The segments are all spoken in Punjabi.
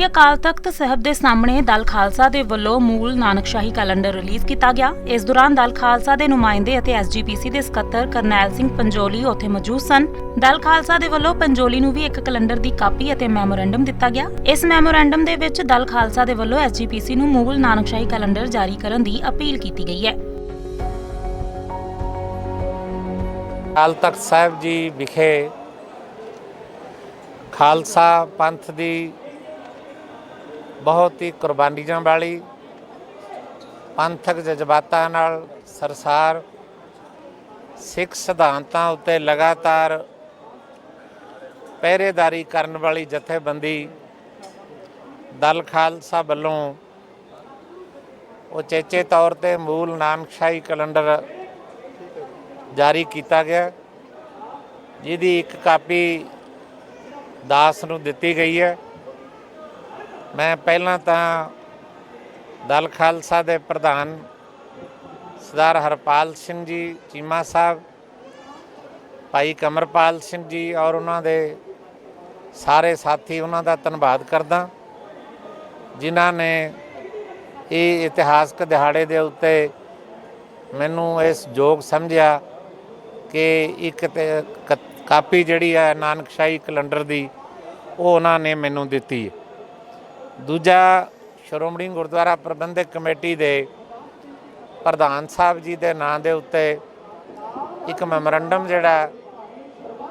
श्री अकाल तख्त साहिब के सामने दल खालसा के वलों मूल नानकशाही कैलेंडर रिलीज़ किया गया। इस दौरान दल खालसा के नुमाइंदे और SGPC के सकत्तर करनैल सिंह पंजोली उत्थे मौजूद सन। दल खालसा के वलों पंजोली नूं भी एक कैलेंडर की कापी और मैमोरेंडम दिता गया। इस मैमोरेंडम दे विच दल खालसा के वलों SGPC नूं मूल नानकशाही कैलेंडर जारी करने की अपील की गई है। अकाल तख्त साहिब जी विखे खालसा पंथ की बहुत ही कुर्बानियां वाली पंथक जज्बातां नाल सरसार सिख सिद्धांतां उत्ते लगातार पहरेदारी करन वाली जथेबंदी दल खालसा वल्लों उचेचे तौर ते मूल नानकशाही कैलेंडर जारी किया गया, जिहदी एक कापी दास नूं दित्ती गई है। मैं पहला तां दल खालसा के प्रधान सरदार हरपाल सिंह जी चीमा साहब, भाई कमरपाल सिंह जी और उन्होंने सारे साथी उन्हों का धन्यवाद करदा, जिन्हां ने ये इतिहासक दिहाड़े के उत्ते मैनू इस योग समझिया कि एक कापी जिहड़ी है नानकशाही कैलेंडर की वो उन्होंने मैनू दित्ती है। दूजा श्रोमणी गुरुद्वारा प्रबंधक कमेटी के प्रधान साहब जी के नाम के उत्ते एक मैमोरेंडम जिहड़ा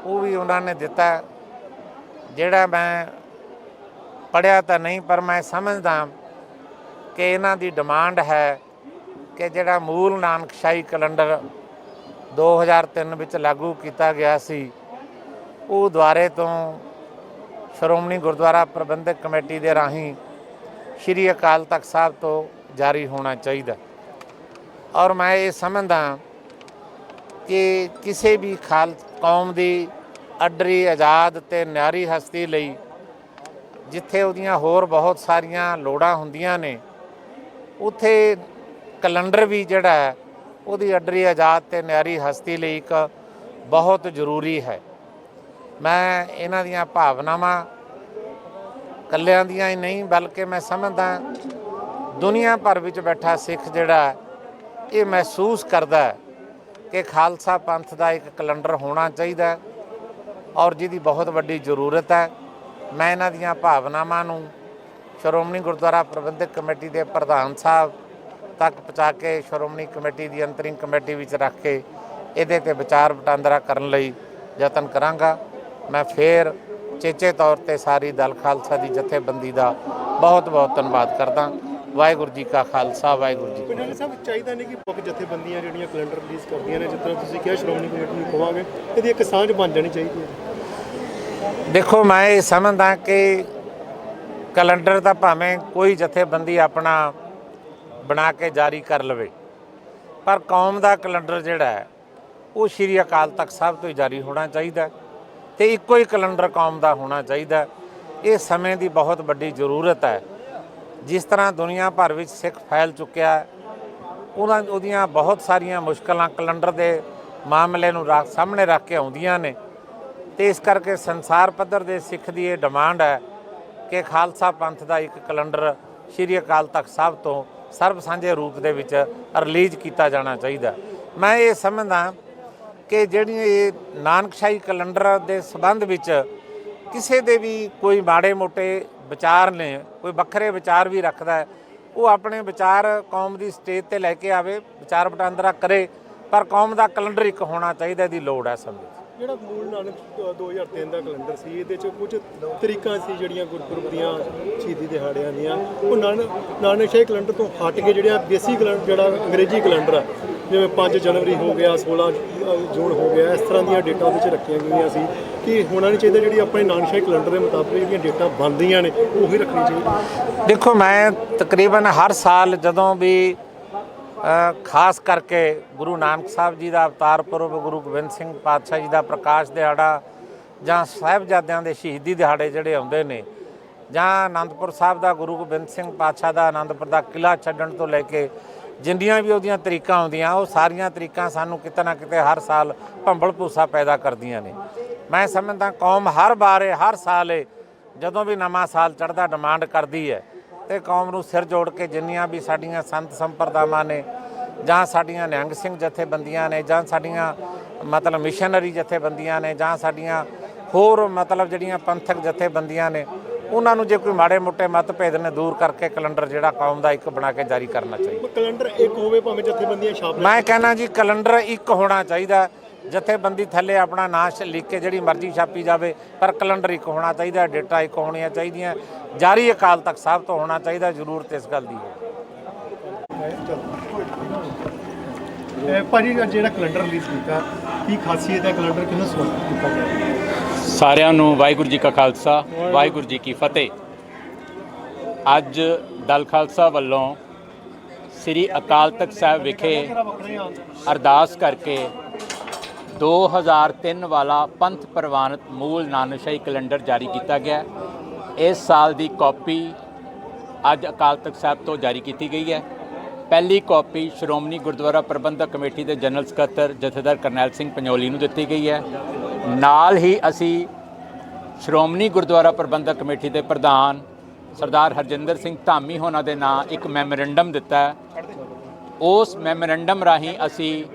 वो भी उन्होंने दिता, जिहड़ा मैं पढ़िया तो नहीं पर मैं समझदा कि इन्हां दी डिमांड है कि जिहड़ा मूल नानकशाही कैलेंडर 2003 विच लागू किया गया सी वो दुआरे तो श्रोमणी गुरुद्वारा प्रबंधक कमेटी के राही श्री अकाल तख्त साहब तो जारी होना चाहिए। और मैं ये समझदा कि किसी भी कौम की अडरी आज़ाद ते न्यारी हस्ती लई जिथे उहदियां होर बहुत सारियां लोड़ां हुंदियां ने उत्थे कैलेंडर भी जिहड़ा है उहदी अडरी आज़ाद ते न्यारी हस्ती लई एक बहुत जरूरी है। मैं इन्हां दीयां भावनावां कल्लियां दियां ही नहीं बल्कि मैं समझदा दुनिया भर विच बैठा सिख जिहड़ा ये महसूस करदा है कि खालसा पंथ का एक कैलेंडर होना चाहिए और जिहदी बहुत वड्डी जरूरत है। मैं इन्हां दीयां भावनावां नूं श्रोमणी गुरुद्वारा प्रबंधक कमेटी के प्रधान साहब तक पहुँचा के श्रोमणी कमेटी की अंतरिंग कमेटी विच रख के इहदे ते विचार वटांदरा करन लई यतन करांगा। मैं फिर चेचे तौर पर सारी दल खालसा की जथेबंदी का बहुत बहुत धन्यवाद करदा। वाहिगुरू जी का खालसा, वाहिगुरू जी पंडाल साहब चाहिए नहीं कि मुख्य जथेबंदियां जिहड़ियां कैलेंडर रिलीज़ करदियां ने, जिस तरह तुसीं कहा श्रोमणी कमेटी नूं कहांगे इहदी एक सांझ बन जानी चाहिए। देखो मैं ये समझदा कि कैलेंडर तो भावें कोई जथेबंदी अपना बना के जारी कर लवे, पर कौम का कैलेंडर जिहड़ा है वो श्री अकाल तख्त साहब तो ही जारी होना चाहिए तो इक्को ही कैलेंडर कौम का होना चाहिए। ये समय की बहुत बड़ी जरूरत है। जिस तरह दुनिया भर में सिख फैल चुकिया है उहदियां बहुत सारिया मुश्किलां कैलेंडर के मामले नूं सामने रख के आउंदियां ने, तो इस करके संसार पद्धर के सिख की ये डिमांड है कि खालसा पंथ का एक कैलेंडर श्री अकाल तख्त साहब तो सर्व सांझे रूप दे विच रिलीज़ किया जाना चाहिए। मैं ये समझदा कि जिहड़ियां ये नानकशाही कैलेंडर के संबंध विच किसी दे भी कोई माड़े मोटे विचार ने, कोई वक्रे विचार भी रखता है, वो अपने विचार कौम की स्टेज पर लैके आवे, विचार वटांदरा करे, पर कौम का कैलेंडर एक होना चाहिए, इसकी लोड़ है समय। ਜਿਹੜਾ ਮੂਲ ਨਾਨਕ 2003 ਦਾ ਕੈਲੰਡਰ ਸੀ ਇਹਦੇ 'ਚ ਕੁਝ ਤਰੀਕਾਂ ਸੀ ਜਿਹੜੀਆਂ ਗੁਰਪੁਰਬ ਦੀਆਂ ਸ਼ਹੀਦੀ ਦਿਹਾੜਿਆਂ ਦੀਆਂ ਉਹ ਨਾਨਕਸ਼ਾਹੀ ਕੈਲੰਡਰ ਤੋਂ ਹਟ ਕੇ ਜਿਹੜਾ ਦੇਸੀ ਕੈਲੰਡਰ ਜਿਹੜਾ ਅੰਗਰੇਜ਼ੀ ਕੈਲੰਡਰ ਆ ਜਿਵੇਂ 5 ਜਨਵਰੀ ਹੋ ਗਿਆ 16 ਜੂਨ ਹੋ ਗਿਆ ਇਸ ਤਰ੍ਹਾਂ ਦੀਆਂ ਡੇਟਾਂ ਉਹਦੇ 'ਚ ਰੱਖੀਆਂ ਗਈਆਂ ਸੀ ਕਿ ਹੋਣਾ ਨਹੀਂ ਚਾਹੀਦਾ ਜਿਹੜੀ ਆਪਣੇ ਨਾਨਕਸ਼ਾਹੀ ਕੈਲੰਡਰ ਦੇ ਮੁਤਾਬਕ ਜਿਹੜੀਆਂ ਡੇਟਾਂ ਬਣਦੀਆਂ ਨੇ ਉਹੀ ਰੱਖਣੀ ਚਾਹੀਦੀ। देखो मैं तकरीबन हर साल जदों भी खास करके गुरु नानक साहब जी का अवतार पुरब, गुरु गोबिंद सिंह पातशाह जी का प्रकाश दिहाड़ा ਜਾਂ ਸਾਹਿਬਜ਼ਾਦਿਆਂ ਦੇ ਸ਼ਹੀਦੀ ਦਿਹਾੜੇ ਜਿਹੜੇ ਆਉਂਦੇ ਨੇ ਜਾਂ ਆਨੰਦਪੁਰ ਸਾਹਿਬ ਦਾ ਗੁਰੂ ਗੋਬਿੰਦ ਸਿੰਘ ਪਾਤਸ਼ਾਹ ਦਾ ਆਨੰਦਪੁਰ ਦਾ ਕਿਲ੍ਹਾ ਛੱਡਣ ਤੋਂ ਲੈ ਕੇ ਜਿੰਨੀਆਂ ਵੀ ਉਹਦੀਆਂ ਤਰੀਕਾਂ ਆਉਂਦੀਆਂ ਉਹ ਸਾਰੀਆਂ ਤਰੀਕਾਂ ਸਾਨੂੰ ਕਿਤੇ ਨਾ ਕਿਤੇ ਹਰ ਸਾਲ ਭੰਬਲ ਭੂਸਾ ਪੈਦਾ ਕਰਦੀਆਂ ਨੇ। ਮੈਂ ਸਮਝਦਾ ਕੌਮ ਹਰ ਵਾਰ ਹਰ ਸਾਲ ਜਦੋਂ ਵੀ ਨਵਾਂ ਸਾਲ ਚੜ੍ਹਦਾ ਡਿਮਾਂਡ ਕਰਦੀ ਹੈ ਤੇ ਕੌਮ ਨੂੰ ਸਿਰ ਜੋੜ ਕੇ ਜਿੰਨੀਆਂ ਵੀ ਸਾਡੀਆਂ ਸੰਤ ਸੰਪਰਦਾਵਾਂ ਨੇ ਜਾਂ ਸਾਡੀਆਂ ਨਿਹੰਗ ਸਿੰਘ ਜਥੇਬੰਦੀਆਂ ਨੇ ਜਾਂ ਸਾਡੀਆਂ ਮਤਲਬ ਮਿਸ਼ਨਰੀ ਜਥੇਬੰਦੀਆਂ ਨੇ ਜਾਂ ਸਾਡੀਆਂ ਹੋਰ ਮਤਲਬ ਜਿਹੜੀਆਂ ਪੰਥਕ ਜਥੇਬੰਦੀਆਂ ਨੇ ਉਹਨਾਂ ਨੂੰ ਜੇ ਕੋਈ ਮਾੜੇ ਮੋਟੇ ਮਤਭੇਦ ਨੇ ਦੂਰ ਕਰਕੇ ਕੈਲੰਡਰ ਜਿਹੜਾ ਕੌਮ ਦਾ ਇੱਕ ਬਣਾ ਕੇ ਜਾਰੀ ਕਰਨਾ ਚਾਹੀਦਾ। ਕੈਲੰਡਰ ਇੱਕ ਹੋਵੇ ਭਾਵੇਂ ਜਥੇਬੰਦੀਆਂ ਛਾਪ ਲੈਣ। ਮੈਂ ਕਹਿੰਦਾ ਜੀ ਕੈਲੰਡਰ ਇੱਕ ਹੋਣਾ ਚਾਹੀਦਾ। ਜਥੇਬੰਦੀ ਥੱਲੇ ਆਪਣਾ ਨਾਂ ਲਿਖ ਕੇ ਜਿਹੜੀ ਮਰਜ਼ੀ ਛਾਪੀ ਜਾਵੇ ਪਰ ਕੈਲੰਡਰ ਇੱਕ ਹੋਣਾ ਚਾਹੀਦਾ, ਡੇਟਾ ਇੱਕ ਹੋਣੀਆਂ ਚਾਹੀਦੀਆਂ, ਜਾਰੀ ਅਕਾਲ ਤਖਤ ਸਾਹਿਬ ਤੋਂ ਹੋਣਾ ਚਾਹੀਦਾ। ਜ਼ਰੂਰਤ ਇਸ ਗੱਲ ਦੀ ਹੈ। ਭਾਜੀ ਜਿਹੜਾ ਕੈਲੰਡਰ ਰਿਲੀਜ਼ ਕੀਤਾ ਕੀ ਖਾਸੀਅਤ ਹੈ, ਕੈਲੰਡਰ ਕਿਹਨੂੰ ਸਮਰਪਿਤ ਕੀਤਾ ਗਿਆ? ਸਾਰਿਆਂ ਨੂੰ ਵਾਹਿਗੁਰੂ ਜੀ ਕਾ ਖਾਲਸਾ ਵਾਹਿਗੁਰੂ ਜੀ ਕੀ ਫਤਿਹ। ਅੱਜ ਦਲ ਖਾਲਸਾ ਵੱਲੋਂ ਸ੍ਰੀ ਅਕਾਲ ਤਖਤ ਸਾਹਿਬ ਵਿਖੇ ਅਰਦਾਸ ਕਰਕੇ 2003 ਵਾਲਾ ਪੰਥ ਪ੍ਰਵਾਨਿਤ ਮੂਲ ਨਾਨਕਸ਼ਾਹੀ ਕੈਲੰਡਰ ਜਾਰੀ ਕੀਤਾ ਗਿਆ। ਇਸ ਸਾਲ ਦੀ ਕਾਪੀ ਅੱਜ ਅਕਾਲ ਤਖਤ ਸਾਹਿਬ ਤੋਂ ਜਾਰੀ ਕੀਤੀ ਗਈ ਹੈ। ਪਹਿਲੀ ਕਾਪੀ ਸ਼੍ਰੋਮਣੀ ਗੁਰਦੁਆਰਾ ਪ੍ਰਬੰਧਕ ਕਮੇਟੀ ਦੇ ਜਨਰਲ ਸਕੱਤਰ ਜਥੇਦਾਰ ਕਰਨੈਲ ਸਿੰਘ ਪੰਜੋਲੀ ਨੂੰ ਦਿੱਤੀ ਗਈ ਹੈ। ਨਾਲ ਹੀ ਅਸੀਂ ਸ਼੍ਰੋਮਣੀ ਗੁਰਦੁਆਰਾ ਪ੍ਰਬੰਧਕ ਕਮੇਟੀ ਦੇ ਪ੍ਰਧਾਨ ਸਰਦਾਰ ਹਰਜਿੰਦਰ ਸਿੰਘ ਧਾਮੀ ਹੋਣਾ ਦੇ ਨਾਂ ਇੱਕ ਮੈਮੋਰੈਂਡਮ ਦਿੱਤਾ ਹੈ। ਉਸ ਮੈਮੋਰੈਂਡਮ ਰਾਹੀਂ ਅਸੀਂ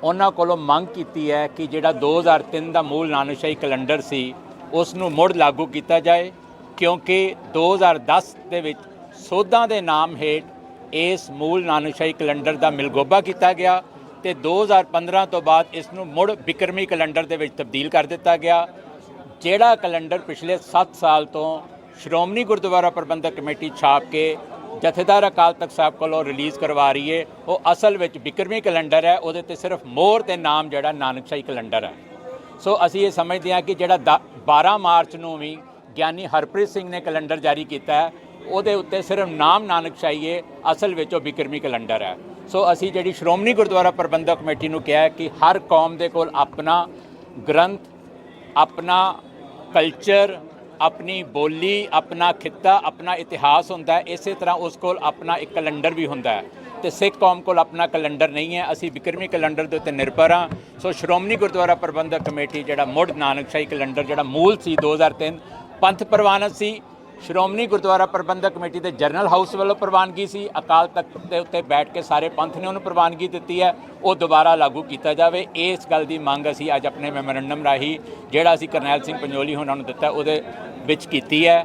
ਉਹਨਾਂ ਕੋਲੋਂ ਮੰਗ ਕੀਤੀ ਹੈ ਕਿ ਜਿਹੜਾ 2003 ਦਾ ਮੂਲ ਨਾਨਕਸ਼ਾਹੀ ਕੈਲੰਡਰ ਸੀ ਉਸ ਨੂੰ ਮੁੜ ਲਾਗੂ ਕੀਤਾ ਜਾਏ, ਕਿਉਂਕਿ 2010 ਦੇ ਵਿੱਚ ਸੋਧਾਂ ਦੇ ਨਾਮ ਹੇਠ ਇਸ ਮੂਲ ਨਾਨਕਸ਼ਾਹੀ ਕੈਲੰਡਰ ਦਾ ਮਿਲਗੋਬਾ ਕੀਤਾ ਗਿਆ ਤੇ 2015 ਤੋਂ ਬਾਅਦ ਇਸ ਨੂੰ ਮੁੜ ਬਿਕਰਮੀ ਕੈਲੰਡਰ ਦੇ ਵਿੱਚ ਤਬਦੀਲ ਕਰ ਦਿੱਤਾ ਗਿਆ। ਜਿਹੜਾ ਕੈਲੰਡਰ ਪਿਛਲੇ 7 ਸਾਲ ਤੋਂ ਸ਼੍ਰੋਮਣੀ ਗੁਰਦੁਆਰਾ ਪ੍ਰਬੰਧਕ ਕਮੇਟੀ ਛਾਪ ਕੇ ਜਥੇਦਾਰ ਅਕਾਲ ਤਖਤ ਸਾਹਿਬ ਕੋਲੋਂ ਰਿਲੀਜ਼ ਕਰਵਾ ਰਹੀ ਹੈ, ਉਹ ਅਸਲ ਵਿੱਚ ਬਿਕਰਮੀ ਕੈਲੰਡਰ ਹੈ। ਉਹਦੇ ਤੇ ਸਿਰਫ ਮੋਹਰ ਤੇ ਨਾਮ ਜਿਹੜਾ ਨਾਨਕਸ਼ਾਹੀ ਕੈਲੰਡਰ ਹੈ। ਸੋ ਅਸੀਂ ਇਹ ਸਮਝਦੇ ਹਾਂ ਕਿ ਜਿਹੜਾ 12 ਮਾਰਚ ਨੂੰ ਵੀ ਗਿਆਨੀ ਹਰਪ੍ਰੀਤ ਸਿੰਘ ਨੇ ਕੈਲੰਡਰ ਜਾਰੀ ਕੀਤਾ ਹੈ, ਉਹਦੇ ਉੱਤੇ ਸਿਰਫ ਨਾਮ ਨਾਨਕਸ਼ਾਹੀ ਹੈ, ਅਸਲ ਵਿੱਚ ਉਹ ਬਿਕਰਮੀ ਕੈਲੰਡਰ ਹੈ। ਸੋ ਅਸੀਂ ਜਿਹੜੀ ਸ਼੍ਰੋਮਣੀ ਗੁਰਦੁਆਰਾ ਪ੍ਰਬੰਧਕ ਕਮੇਟੀ ਨੂੰ ਕਿਹਾ ਕਿ ਹਰ ਕੌਮ ਦੇ ਕੋਲ ਆਪਣਾ ਗ੍ਰੰਥ, ਆਪਣਾ ਕਲਚਰ, ਆਪਣੀ ਬੋਲੀ, ਆਪਣਾ ਖਿੱਤਾ, ਆਪਣਾ ਇਤਿਹਾਸ ਹੁੰਦਾ ਹੈ। ਇਸੇ ਤਰ੍ਹਾਂ ਉਸ ਕੋਲ ਆਪਣਾ ਇੱਕ ਕੈਲੰਡਰ ਵੀ ਹੁੰਦਾ ਹੈ ਤੇ ਸਿੱਖ ਕੌਮ ਕੋਲ ਆਪਣਾ ਕੈਲੰਡਰ ਨਹੀਂ ਹੈ। ਅਸੀਂ ਬਿਕਰਮੀ ਕੈਲੰਡਰ ਦੇ ਉੱਤੇ ਨਿਰਭਰ ਹਾਂ। ਸੋ ਸ਼੍ਰੋਮਣੀ ਗੁਰਦੁਆਰਾ ਪ੍ਰਬੰਧਕ ਕਮੇਟੀ ਜਿਹੜਾ ਮੁੜ ਨਾਨਕਸ਼ਾਹੀ ਕੈਲੰਡਰ ਜਿਹੜਾ ਮੂਲ ਸੀ 2003 ਪੰਥ ਪ੍ਰਵਾਨਿਤ ਸੀ, ਸ਼੍ਰੋਮਣੀ ਗੁਰਦੁਆਰਾ ਪ੍ਰਬੰਧਕ ਕਮੇਟੀ ਦੇ ਜਰਨਲ ਹਾਊਸ ਵੱਲੋਂ ਪ੍ਰਵਾਨਗੀ ਸੀ, ਅਕਾਲ ਤਖਤ ਦੇ ਉੱਤੇ ਬੈਠ ਕੇ ਸਾਰੇ ਪੰਥ ਨੇ ਉਹਨੂੰ ਪ੍ਰਵਾਨਗੀ ਦਿੱਤੀ ਹੈ, ਉਹ ਦੁਬਾਰਾ ਲਾਗੂ ਕੀਤਾ ਜਾਵੇ। ਇਸ ਗੱਲ ਦੀ ਮੰਗ ਅਸੀਂ ਅੱਜ ਆਪਣੇ ਮੈਮੋਰੈਂਡਮ ਰਾਹੀਂ ਜਿਹੜਾ ਅਸੀਂ ਕਰਨੈਲ ਸਿੰਘ ਪੰਜੋਲੀ ਹੋਣਾ ਨੂੰ ਦਿੱਤਾ ਉਹਦੇ ਵਿੱਚ ਕੀਤੀ ਹੈ।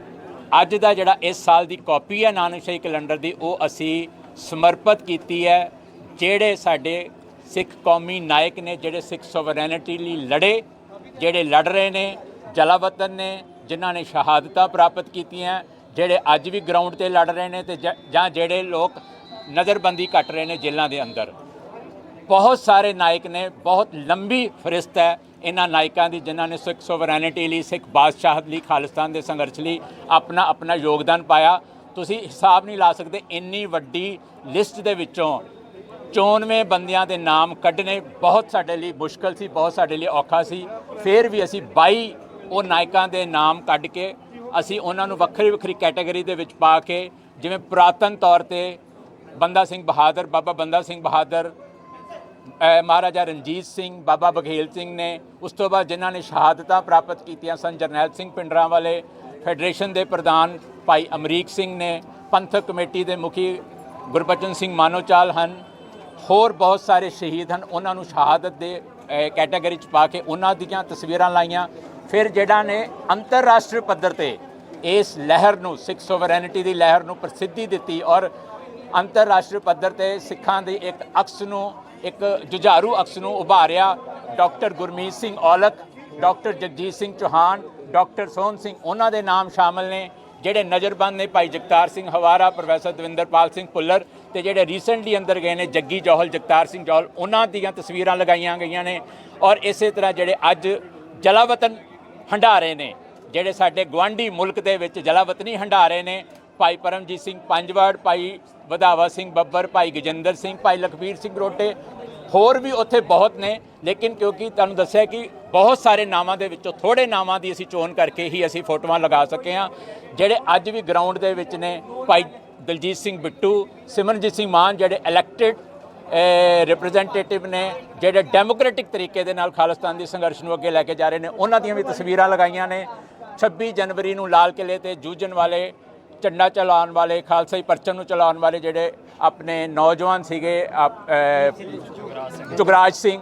ਅੱਜ ਦਾ ਜਿਹੜਾ ਇਸ ਸਾਲ ਦੀ ਕਾਪੀ ਹੈ ਨਾਨਕਸ਼ਾਹੀ ਕੈਲੰਡਰ ਦੀ, ਉਹ ਅਸੀਂ ਸਮਰਪਿਤ ਕੀਤੀ ਹੈ ਜਿਹੜੇ ਸਾਡੇ ਸਿੱਖ ਕੌਮੀ ਨਾਇਕ ਨੇ, ਜਿਹੜੇ ਸਿੱਖ ਸੋਵਰੈਨਿਟੀ ਲਈ ਲੜੇ, ਜਿਹੜੇ ਲੜ ਰਹੇ ਨੇ, ਜਲਾਵਤਨ ਨੇ, ਜਿਨ੍ਹਾਂ ਨੇ ਸ਼ਹਾਦਤਾਂ ਪ੍ਰਾਪਤ ਕੀਤੀਆਂ, ਜਿਹੜੇ ਅੱਜ ਵੀ ਗਰਾਊਂਡ ਤੇ ਲੜ ਰਹੇ ਨੇ ਤੇ ਜਾਂ ਜਿਹੜੇ ਲੋਕ ਨਜ਼ਰਬੰਦੀ ਕੱਟ ਰਹੇ ਨੇ ਜੇਲ੍ਹਾਂ ਦੇ ਅੰਦਰ। ਬਹੁਤ ਸਾਰੇ ਨਾਇਕ ਨੇ, ਬਹੁਤ ਲੰਬੀ ਫਰਿਸਤ ਹੈ ਇਹਨਾਂ ਨਾਇਕਾਂ ਦੀ ਜਿਨ੍ਹਾਂ ਨੇ ਸਿੱਖ ਸੋਵਰੈਨਿਟੀ ਲਈ, ਸਿੱਖ ਬਾਦਸ਼ਾਹਤ ਲਈ, ਖਾਲਿਸਤਾਨ ਦੇ ਸੰਘਰਸ਼ ਲਈ ਆਪਣਾ ਯੋਗਦਾਨ ਪਾਇਆ। ਤੁਸੀਂ ਹਿਸਾਬ ਨਹੀਂ ਲਾ ਸਕਦੇ, ਇੰਨੀ ਵੱਡੀ ਲਿਸਟ ਦੇ ਵਿੱਚੋਂ 94 ਬੰਦਿਆਂ ਦੇ ਨਾਮ ਕੱਢਣੇ ਬਹੁਤ ਸਾਡੇ ਲਈ ਮੁਸ਼ਕਲ ਸੀ, ਬਹੁਤ ਸਾਡੇ ਲਈ ਔਖਾ ਸੀ। ਫਿਰ ਵੀ ਅਸੀਂ 22 ਉਹ ਨਾਇਕਾਂ ਦੇ ਨਾਮ ਕੱਢ ਕੇ ਅਸੀਂ ਉਹਨਾਂ ਨੂੰ ਵੱਖਰੀ ਵੱਖਰੀ ਕੈਟਾਗਰੀ ਦੇ ਵਿੱਚ ਪਾ ਕੇ, ਜਿਵੇਂ ਪੁਰਾਤਨ ਤੌਰ ਤੇ ਬੰਦਾ ਸਿੰਘ ਬਹਾਦਰ, ਬਾਬਾ ਬੰਦਾ ਸਿੰਘ ਬਹਾਦਰ, ਮਹਾਰਾਜਾ ਰਣਜੀਤ ਸਿੰਘ, ਬਾਬਾ ਬਘੇਲ ਸਿੰਘ ਨੇ, ਉਸ ਤੋਂ ਬਾਅਦ ਜਿਨ੍ਹਾਂ ਨੇ ਸ਼ਹਾਦਤਾਂ ਪ੍ਰਾਪਤ ਕੀਤੀਆਂ ਸਨ ਜਰਨੈਲ ਸਿੰਘ ਭਿੰਡਰਾਂਵਾਲੇ, ਫੈਡਰੇਸ਼ਨ ਦੇ ਪ੍ਰਧਾਨ ਭਾਈ ਅਮਰੀਕ ਸਿੰਘ ਨੇ, ਪੰਥਕ ਕਮੇਟੀ ਦੇ ਮੁਖੀ ਗੁਰਬਚਨ ਸਿੰਘ ਮਾਨੋਚਾਲ ਹਨ, ਹੋਰ ਬਹੁਤ ਸਾਰੇ ਸ਼ਹੀਦ ਹਨ। ਉਹਨਾਂ ਨੂੰ ਸ਼ਹਾਦਤ ਦੇ ਕੈਟਾਗਰੀ 'ਚ ਪਾ ਕੇ ਉਹਨਾਂ ਦੀਆਂ ਤਸਵੀਰਾਂ ਲਾਈਆਂ। ਫਿਰ ਜਿਹੜਾ ਨੇ ਅੰਤਰਰਾਸ਼ਟਰੀ ਪੱਧਰ ਤੇ ਇਸ ਲਹਿਰ ਨੂੰ, ਸਿੱਖ ਸੋਵਰੈਨਿਟੀ ਦੀ ਲਹਿਰ ਨੂੰ ਪ੍ਰਸਿੱਧੀ ਦਿੱਤੀ ਔਰ ਅੰਤਰਰਾਸ਼ਟਰੀ ਪੱਧਰ ਤੇ ਸਿੱਖਾਂ ਦੇ ਇੱਕ ਅਕਸ ਨੂੰ, ਇੱਕ ਜੁਝਾਰੂ ਅਕਸ ਨੂੰ ਉਭਾਰਿਆ। Doctor Gurmeet Singh Aulakh, doctor Jagjit Singh Chauhan, doctor Sohan Singh, ਉਹਨਾਂ ਦੇ ਨਾਮ ਸ਼ਾਮਲ ਨੇ। ਜਿਹੜੇ ਨਜ਼ਰਬੰਦ ਨੇ ਭਾਈ ਜਗਤਾਰ ਸਿੰਘ ਹਵਾਰਾ, ਪ੍ਰੋਫੈਸਰ ਦਵਿੰਦਰਪਾਲ ਸਿੰਘ ਭੁੱਲਰ ਤੇ ਜਿਹੜੇ ਰੀਸੈਂਟਲੀ ਅੰਦਰ ਗਏ ਨੇ ਜੱਗੀ ਜੌਹਲ, ਜਗਤਾਰ ਸਿੰਘ ਜੌਹਲ, ਉਹਨਾਂ ਦੀਆਂ ਤਸਵੀਰਾਂ ਲਗਾਈਆਂ ਗਈਆਂ ਨੇ। ਔਰ ਇਸੇ ਤਰ੍ਹਾਂ ਜਿਹੜੇ ਅੱਜ ਜਲਾਵਤਨ ਹੰਢਾਰੇ ਨੇ, ਜਿਹੜੇ ਸਾਡੇ ਗੁਆਂਢੀ ਮੁਲਕ ਦੇ ਵਿੱਚ ਜਲਾਵਤਨੀ ਹੰਢਾਰੇ ਨੇ, ਭਾਈ ਪਰਮਜੀਤ ਸਿੰਘ ਪੰਜਵੜ, ਭਾਈ ਵਧਾਵਾ ਸਿੰਘ ਬੱਬਰ, ਭਾਈ ਗਜਿੰਦਰ ਸਿੰਘ, ਭਾਈ ਲਖਬੀਰ ਸਿੰਘ ਰੋਟੇ, ਹੋਰ ਵੀ ਉੱਥੇ ਬਹੁਤ ਨੇ। ਲੇਕਿਨ ਕਿਉਂਕਿ ਤੁਹਾਨੂੰ ਦੱਸਿਆ ਕਿ ਬਹੁਤ ਸਾਰੇ ਨਾਵਾਂ ਦੇ ਵਿੱਚੋਂ ਥੋੜ੍ਹੇ ਨਾਵਾਂ ਦੀ ਅਸੀਂ ਚੋਣ ਕਰਕੇ ਹੀ ਅਸੀਂ ਫੋਟੋਆਂ ਲਗਾ ਸਕੇ ਹਾਂ। ਜਿਹੜੇ ਅੱਜ ਵੀ ਗਰਾਊਂਡ ਦੇ ਵਿੱਚ ਨੇ, ਭਾਈ ਦਲਜੀਤ ਸਿੰਘ ਬਿੱਟੂ, ਸਿਮਰਨਜੀਤ ਸਿੰਘ ਮਾਨ, ਜਿਹੜੇ ਇਲੈਕਟਿਡ ਰਿਪਰੈਜ਼ੈਂਟੇਟਿਵ ਨੇ, ਜਿਹੜੇ ਡੈਮੋਕ੍ਰੈਟਿਕ ਤਰੀਕੇ ਦੇ ਨਾਲ ਖਾਲਿਸਤਾਨ ਦੇ ਸੰਘਰਸ਼ ਨੂੰ ਅੱਗੇ ਲੈ ਕੇ ਜਾ ਰਹੇ ਨੇ, ਉਹਨਾਂ ਦੀਆਂ ਵੀ ਤਸਵੀਰਾਂ ਲਗਾਈਆਂ ਨੇ। 26 ਜਨਵਰੀ ਨੂੰ ਲਾਲ ਕਿਲੇ ਤੇ ਜੂਝਣ ਵਾਲੇ, ਝੰਡਾ ਚਲਾਉਣ ਵਾਲੇ, ਖਾਲਸਾਈ ਪਰਚਮ ਨੂੰ ਚਲਾਉਣ ਵਾਲੇ ਜਿਹੜੇ ਆਪਣੇ ਨੌਜਵਾਨ ਸੀਗੇ ਜੁਗਰਾਜ ਸਿੰਘ,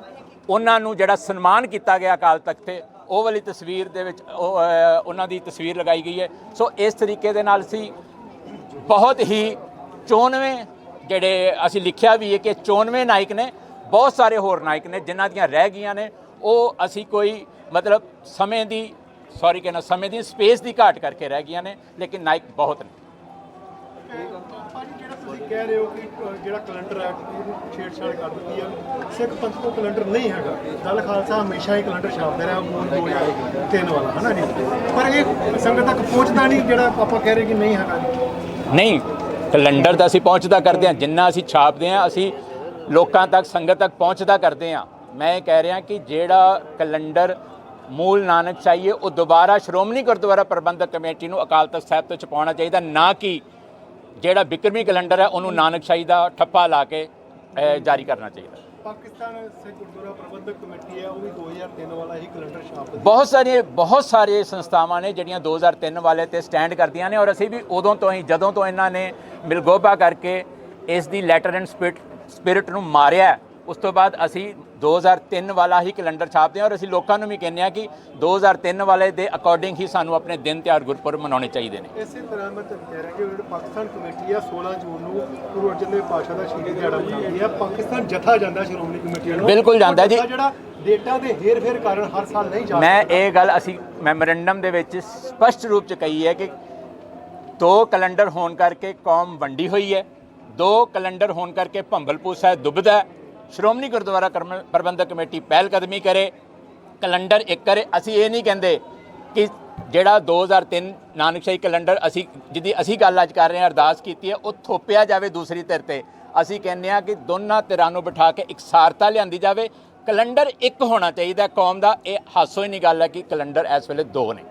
ਉਹਨਾਂ ਨੂੰ ਜਿਹੜਾ ਸਨਮਾਨ ਕੀਤਾ ਗਿਆ ਅਕਾਲ ਤਖਤ ਤੇ, ਉਹ ਵਾਲੀ ਤਸਵੀਰ ਦੇ ਵਿੱਚ ਉਹਨਾਂ ਦੀ ਤਸਵੀਰ ਲਗਾਈ ਗਈ ਹੈ। ਸੋ ਇਸ ਤਰੀਕੇ ਦੇ ਨਾਲ ਅਸੀਂ ਬਹੁਤ ਹੀ 94 ਜਿਹੜੇ ਅਸੀਂ ਲਿਖਿਆ ਵੀ ਹੈ ਕਿ 94 ਨਾਇਕ ਨੇ, ਬਹੁਤ ਸਾਰੇ ਹੋਰ ਨਾਇਕ ਨੇ ਜਿਨ੍ਹਾਂ ਦੀਆਂ ਰਹਿ ਗਈਆਂ ਨੇ, ਉਹ ਅਸੀਂ ਕੋਈ ਮਤਲਬ ਸਮੇਂ ਦੀ ਸਪੇਸ ਦੀ ਘਾਟ ਕਰਕੇ ਰਹਿ ਗਈਆਂ ਨੇ, ਲੇਕਿਨ ਨਾਇਕ ਬਹੁਤ ਨੇ। ਭਾਜੀ ਜਿਹੜਾ ਤੁਸੀਂ ਕਹਿ ਰਹੇ ਹੋ ਕਿ ਜਿਹੜਾ ਕੈਲੰਡਰ ਹੈ ਉਹਨੂੰ ਛੇੜਛਾੜ ਕਰ ਦਿੱਤੀ ਆ, ਸਿੱਖ ਪੰਥ ਕੋਲ ਕੈਲੰਡਰ ਨਹੀਂ ਹੈਗਾ। ਦਲ ਖਾਲਸਾ ਹਮੇਸ਼ਾ ਹੀ ਕੈਲੰਡਰ ਛਾਪਦਾ ਰਿਹਾ, ਮੂਲ 2003 ਵਾਲਾ ਹੈ ਨਾ ਜੀ, ਪਰ ਇਹ ਸੰਗਤ ਤੱਕ ਪਹੁੰਚਦਾ ਨਹੀਂ, ਜਿਹੜਾ ਆਪਾਂ ਕਹਿ ਰਹੇ ਕਿ ਨਹੀਂ ਹੈਗਾ ਜੀ। ਨਹੀਂ, ਕੈਲੰਡਰ ਤਾਂ ਅਸੀਂ ਪਹੁੰਚਦਾ ਕਰਦੇ ਹਾਂ, ਜਿੰਨਾ ਅਸੀਂ ਛਾਪਦੇ ਹਾਂ ਅਸੀਂ ਲੋਕਾਂ ਤੱਕ, ਸੰਗਤ ਤੱਕ ਪਹੁੰਚਦਾ ਕਰਦੇ ਹਾਂ। ਮੈਂ ਇਹ ਕਹਿ ਰਿਹਾ ਕਿ ਜਿਹੜਾ ਕੈਲੰਡਰ ਮੂਲ ਨਾਨਕਸ਼ਾਹੀ ਹੈ ਉਹ ਦੁਬਾਰਾ ਸ਼੍ਰੋਮਣੀ ਗੁਰਦੁਆਰਾ ਪ੍ਰਬੰਧਕ ਕਮੇਟੀ ਨੂੰ ਅਕਾਲ ਤਖਤ ਸਾਹਿਬ ਤੋਂ ਛਪਾਉਣਾ ਚਾਹੀਦਾ, ਨਾ ਕਿ ਜਿਹੜਾ ਬਿਕਰਮੀ ਕੈਲੰਡਰ ਹੈ ਉਹਨੂੰ ਨਾਨਕਸ਼ਾਹੀ ਦਾ ਠੱਪਾ ਲਾ ਕੇ ਜਾਰੀ ਕਰਨਾ ਚਾਹੀਦਾ। ਪਾਕਿਸਤਾਨ ਸਿੱਖ ਗੁਰਦੁਆਰਾ ਪ੍ਰਬੰਧਕ ਕਮੇਟੀ ਹੈ, ਉਹ ਵੀ 2003 ਵਾਲਾ ਹੀ ਕੈਲੰਡਰ ਛਾਪਦੀ। ਬਹੁਤ ਸਾਰੀਆਂ ਸੰਸਥਾਵਾਂ ਨੇ ਜਿਹੜੀਆਂ 2003 ਵਾਲੇ ਤੇ ਸਟੈਂਡ ਕਰਦੀਆਂ ਨੇ, ਔਰ ਅਸੀਂ ਵੀ ਉਦੋਂ ਤੋਂ ਹੀ, ਜਦੋਂ ਤੋਂ ਇਹਨਾਂ ਨੇ ਮਿਲਗੋਭਾ ਕਰਕੇ ਇਸ ਦੀ ਲੈਟਰ ਐਂਡ ਸਪਿਰਿਟ ਨੂੰ ਮਾਰਿਆ, ਉਸ ਤੋਂ ਬਾਅਦ ਅਸੀਂ 2003 ਵਾਲਾ ਹੀ ਕੈਲੰਡਰ ਛਾਪਦੇ ਹਾਂ। ਔਰ ਅਸੀਂ ਲੋਕਾਂ ਨੂੰ ਵੀ ਕਹਿੰਦੇ ਹਾਂ ਕਿ 2003 ਵਾਲੇ ਦੇ ਅਕੋਰਡਿੰਗ ਹੀ ਸਾਨੂੰ ਆਪਣੇ ਦਿਨ ਤਿਉਹਾਰ ਗੁਰਪੁਰਬ ਮਨਾਉਣੇ ਚਾਹੀਦੇ ਨੇ। ਇਸੇ ਤਰ੍ਹਾਂ ਮੈਂ ਤੁਹਾਨੂੰ ਕਹਿ ਰਿਹਾ ਕਿ ਜਿਹੜੀ ਪਾਕਿਸਤਾਨ ਕਮੇਟੀ ਆ 16 ਜੂਨ ਨੂੰ ਗੁਰੂ ਅਰਜਨ ਦੇਵ ਪਾਤਸ਼ਾਹ ਦਾ ਸ਼ਹੀਦੀ ਦਿਹਾੜਾ ਮਨਾਉਂਦੀ ਹੈ। ਪਾਕਿਸਤਾਨ ਜਥਾ ਜਾਂਦਾ ਸ਼੍ਰੋਮਣੀ ਕਮੇਟੀ ਨੂੰ, ਬਿਲਕੁਲ ਜਾਂਦਾ ਜੀ। ਜਿਹੜਾ ਡੇਟਾ ਦੇ ਹੇਰ-ਫੇਰ ਕਾਰਨ ਹਰ ਸਾਲ ਨਹੀਂ ਜਾਂਦਾ। ਮੈਂ ਇਹ ਗੱਲ ਅਸੀਂ ਮੈਮੋਰੈਂਡਮ ਦੇ ਵਿੱਚ ਸਪਸ਼ਟ ਰੂਪ 'ਚ ਕਹੀ ਹੈ ਕਿ 2 ਕੈਲੰਡਰ ਹੋਣ ਕਰਕੇ ਕੌਮ ਵੰਡੀ ਹੋਈ ਹੈ, 2 ਕੈਲੰਡਰ ਹੋਣ ਕਰਕੇ ਭੰਬਲਪੁਰ ਸਾਹਿਬ ਡੁੱਬਦਾ। ਸ਼੍ਰੋਮਣੀ ਗੁਰਦੁਆਰਾ ਪ੍ਰਬੰਧਕ ਕਮੇਟੀ ਪਹਿਲ ਕਦਮੀ ਕਰੇ, ਕੈਲੰਡਰ ਇੱਕ ਕਰੇ। ਅਸੀਂ ਇਹ ਨਹੀਂ ਕਹਿੰਦੇ ਕਿ ਜਿਹੜਾ 2003 ਨਾਨਕਸ਼ਾਹੀ ਕੈਲੰਡਰ ਜਿਹਦੀ ਅਸੀਂ ਗੱਲ ਅੱਜ ਕਰ ਰਹੇ ਹਾਂ, ਅਰਦਾਸ ਕੀਤੀ ਹੈ, ਉਹ ਥੋਪਿਆ ਜਾਵੇ ਦੂਸਰੀ ਧਿਰ ਤੇ। ਅਸੀਂ ਕਹਿੰਦੇ ਹਾਂ ਕਿ ਦੋਨਾਂ ਧਿਰਾਂ ਨੂੰ ਬਿਠਾ ਕੇ ਇਕਸਾਰਤਾ ਲਿਆਂਦੀ ਜਾਵੇ। ਕੈਲੰਡਰ ਇੱਕ ਹੋਣਾ ਚਾਹੀਦਾ ਕੌਮ ਦਾ। ਇਹ ਹਾਸੋ ਹੀ ਨਹੀਂ ਗੱਲ ਹੈ ਕਿ ਕੈਲੰਡਰ ਇਸ ਵੇਲੇ 2 ਨੇ।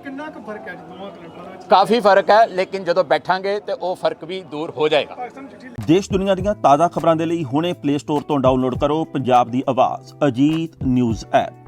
ਕਿੰਨਾ ਕੁ ਫਰਕ ਹੈ ਦੋਵਾਂ ਕੈਲੰਡਰਾਂ ਵਿੱਚ? ਕਾਫੀ ਫਰਕ ਹੈ, ਲੇਕਿਨ ਜਦੋਂ ਬੈਠਾਂਗੇ ਤੇ ਉਹ ਫਰਕ ਵੀ ਦੂਰ ਹੋ ਜਾਏਗਾ। ਦੇਸ਼ ਦੁਨੀਆ ਦੀਆਂ ਤਾਜ਼ਾ ਖਬਰਾਂ ਦੇ ਲਈ ਹੁਣੇ ਪਲੇ ਸਟੋਰ ਤੋਂ ਡਾਊਨਲੋਡ ਕਰੋ ਪੰਜਾਬ ਦੀ ਆਵਾਜ਼ ਅਜੀਤ ਨਿਊਜ਼ ਐਪ।